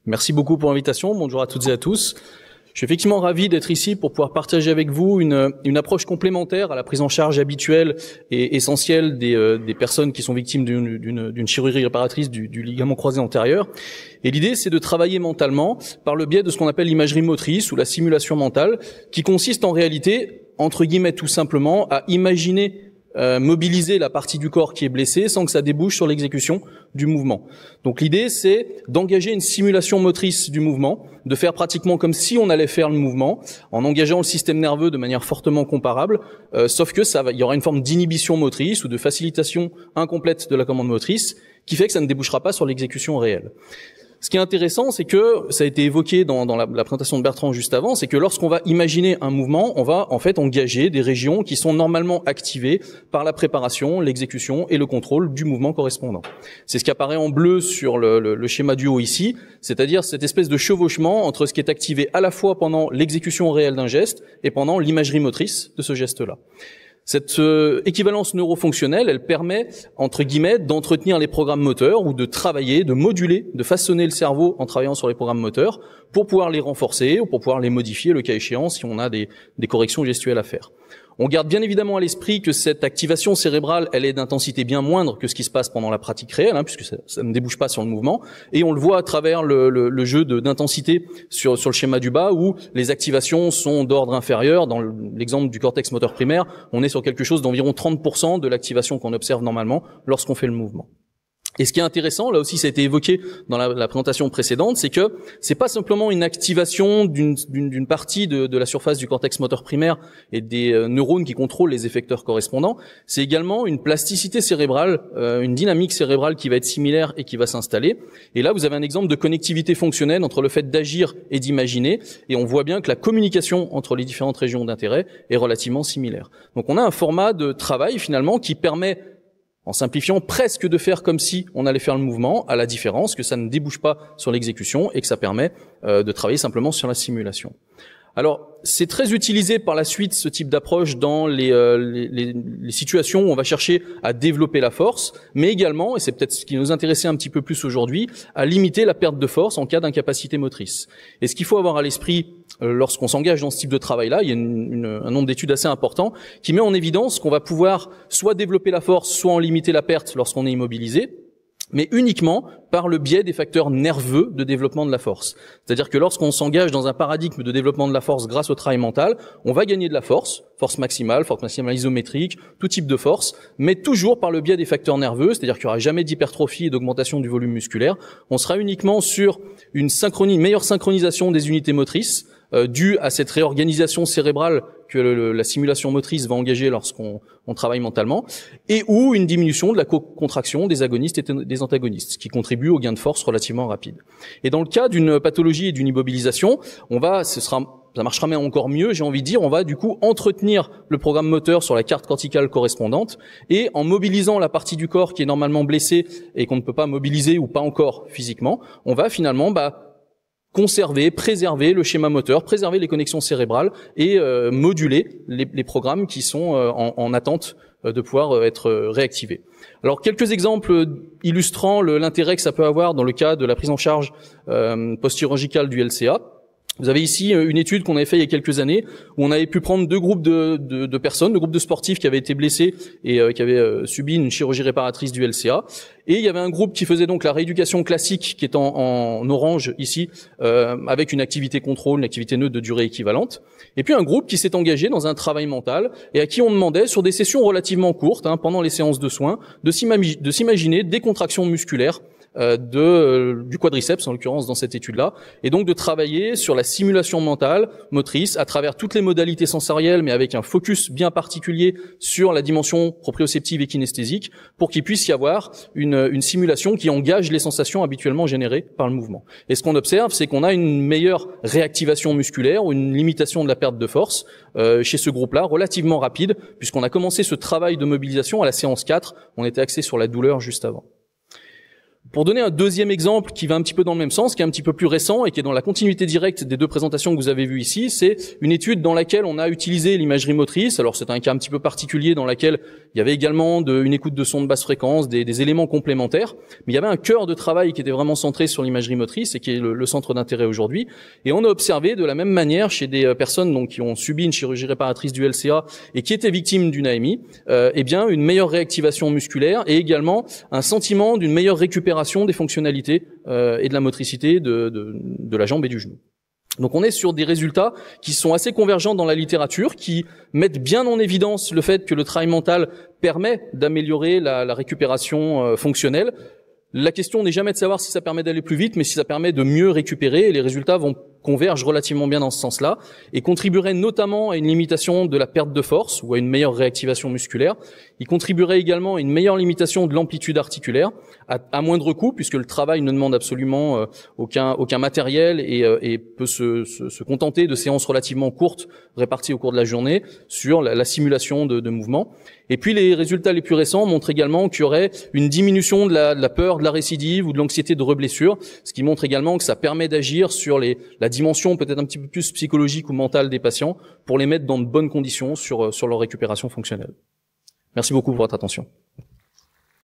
Merci beaucoup pour l'invitation. Bonjour à toutes et à tous. Je suis effectivement ravi d'être ici pour pouvoir partager avec vous une approche complémentaire à la prise en charge habituelle et essentielle des personnes qui sont victimes d'une chirurgie réparatrice du ligament croisé antérieur. Et l'idée, c'est de travailler mentalement par le biais de ce qu'on appelle l'imagerie motrice ou la simulation mentale, qui consiste en réalité, entre guillemets tout simplement, à imaginer mobiliser la partie du corps qui est blessée sans que ça débouche sur l'exécution du mouvement. Donc l'idée, c'est d'engager une simulation motrice du mouvement, de faire pratiquement comme si on allait faire le mouvement, en engageant le système nerveux de manière fortement comparable, sauf que il y aura une forme d'inhibition motrice ou de facilitation incomplète de la commande motrice, qui fait que ça ne débouchera pas sur l'exécution réelle. Ce qui est intéressant, c'est que, ça a été évoqué dans la présentation de Bertrand juste avant, c'est que lorsqu'on va imaginer un mouvement, on va en fait engager des régions qui sont normalement activées par la préparation, l'exécution et le contrôle du mouvement correspondant. C'est ce qui apparaît en bleu sur le schéma du haut ici, c'est-à-dire cette espèce de chevauchement entre ce qui est activé à la fois pendant l'exécution réelle d'un geste et pendant l'imagerie motrice de ce geste-là. Cette équivalence neurofonctionnelle, elle permet, entre guillemets, d'entretenir les programmes moteurs ou de travailler, de moduler, de façonner le cerveau en travaillant sur les programmes moteurs pour pouvoir les renforcer ou pour pouvoir les modifier, le cas échéant, si on a des corrections gestuelles à faire. On garde bien évidemment à l'esprit que cette activation cérébrale, elle est d'intensité bien moindre que ce qui se passe pendant la pratique réelle, puisque ça ne débouche pas sur le mouvement. Et on le voit à travers le jeu d'intensité sur le schéma du bas, où les activations sont d'ordre inférieur. Dans l'exemple du cortex moteur primaire, on est sur quelque chose d'environ 30% de l'activation qu'on observe normalement lorsqu'on fait le mouvement. Et ce qui est intéressant, là aussi ça a été évoqué dans la présentation précédente, c'est que c'est pas simplement une activation d'une partie de la surface du cortex moteur primaire et des neurones qui contrôlent les effecteurs correspondants, c'est également une plasticité cérébrale, une dynamique cérébrale qui va être similaire et qui va s'installer. Et là, vous avez un exemple de connectivité fonctionnelle entre le fait d'agir et d'imaginer, et on voit bien que la communication entre les différentes régions d'intérêt est relativement similaire. Donc on a un format de travail finalement qui permet, en simplifiant, presque de faire comme si on allait faire le mouvement, à la différence que ça ne débouche pas sur l'exécution et que ça permet de travailler simplement sur la simulation. Alors, c'est très utilisé par la suite, ce type d'approche, dans les situations où on va chercher à développer la force, mais également, et c'est peut-être ce qui nous intéressait un petit peu plus aujourd'hui, à limiter la perte de force en cas d'incapacité motrice. Et ce qu'il faut avoir à l'esprit lorsqu'on s'engage dans ce type de travail-là, il y a un nombre d'études assez important qui met en évidence qu'on va pouvoir soit développer la force, soit en limiter la perte lorsqu'on est immobilisé, mais uniquement par le biais des facteurs nerveux de développement de la force. C'est-à-dire que lorsqu'on s'engage dans un paradigme de développement de la force grâce au travail mental, on va gagner de la force maximale isométrique, tout type de force, mais toujours par le biais des facteurs nerveux, c'est-à-dire qu'il n'y aura jamais d'hypertrophie et d'augmentation du volume musculaire. On sera uniquement sur une meilleure synchronisation des unités motrices, due à cette réorganisation cérébrale que la simulation motrice va engager lorsqu'on travaille mentalement, et ou une diminution de la contraction des agonistes et des antagonistes, ce qui contribue au gain de force relativement rapide. Et dans le cas d'une pathologie et d'une immobilisation, ça marchera même encore mieux, j'ai envie de dire, on va du coup entretenir le programme moteur sur la carte corticale correspondante, et en mobilisant la partie du corps qui est normalement blessée et qu'on ne peut pas mobiliser ou pas encore physiquement, on va finalement conserver, préserver le schéma moteur, préserver les connexions cérébrales et moduler les programmes qui sont en attente de pouvoir être réactivés. Alors quelques exemples illustrant l'intérêt que ça peut avoir dans le cas de la prise en charge post-chirurgicale du LCA. Vous avez ici une étude qu'on avait faite il y a quelques années où on avait pu prendre deux groupes de personnes, deux groupes de sportifs qui avaient été blessés et qui avaient subi une chirurgie réparatrice du LCA. Et il y avait un groupe qui faisait donc la rééducation classique qui est en orange ici, avec une activité contrôle, une activité neutre de durée équivalente. Et puis un groupe qui s'est engagé dans un travail mental et à qui on demandait sur des sessions relativement courtes, pendant les séances de soins, de s'imaginer des contractions musculaires du quadriceps en l'occurrence dans cette étude-là, et donc de travailler sur la simulation mentale, motrice, à travers toutes les modalités sensorielles, mais avec un focus bien particulier sur la dimension proprioceptive et kinesthésique, pour qu'il puisse y avoir une simulation qui engage les sensations habituellement générées par le mouvement. Et ce qu'on observe, c'est qu'on a une meilleure réactivation musculaire ou une limitation de la perte de force chez ce groupe-là, relativement rapide, puisqu'on a commencé ce travail de mobilisation à la séance 4, on était axé sur la douleur juste avant. Pour donner un deuxième exemple qui va un petit peu dans le même sens, qui est un petit peu plus récent et qui est dans la continuité directe des deux présentations que vous avez vues ici, c'est une étude dans laquelle on a utilisé l'imagerie motrice. Alors c'est un cas un petit peu particulier dans laquelle il y avait également une écoute de son de basse fréquence, des éléments complémentaires, mais il y avait un cœur de travail qui était vraiment centré sur l'imagerie motrice et qui est le centre d'intérêt aujourd'hui. Et on a observé de la même manière chez des personnes donc qui ont subi une chirurgie réparatrice du LCA et qui étaient victimes d'une AMI, eh bien une meilleure réactivation musculaire et également un sentiment d'une meilleure récupération des fonctionnalités et de la motricité de la jambe et du genou. Donc on est sur des résultats qui sont assez convergents dans la littérature, qui mettent bien en évidence le fait que le travail mental permet d'améliorer la récupération fonctionnelle. La question n'est jamais de savoir si ça permet d'aller plus vite, mais si ça permet de mieux récupérer, et les résultats convergent relativement bien dans ce sens-là, et contribueraient notamment à une limitation de la perte de force, ou à une meilleure réactivation musculaire. Il contribuerait également à une meilleure limitation de l'amplitude articulaire, à moindre coût, puisque le travail ne demande absolument aucun matériel, et peut se contenter de séances relativement courtes, réparties au cours de la journée, sur la simulation de mouvements. Et puis les résultats les plus récents montrent également qu'il y aurait une diminution de la peur de la récidive ou de l'anxiété de reblessure, ce qui montre également que ça permet d'agir sur la dimension peut-être un petit peu plus psychologique ou mentale des patients pour les mettre dans de bonnes conditions sur leur récupération fonctionnelle. Merci beaucoup pour votre attention.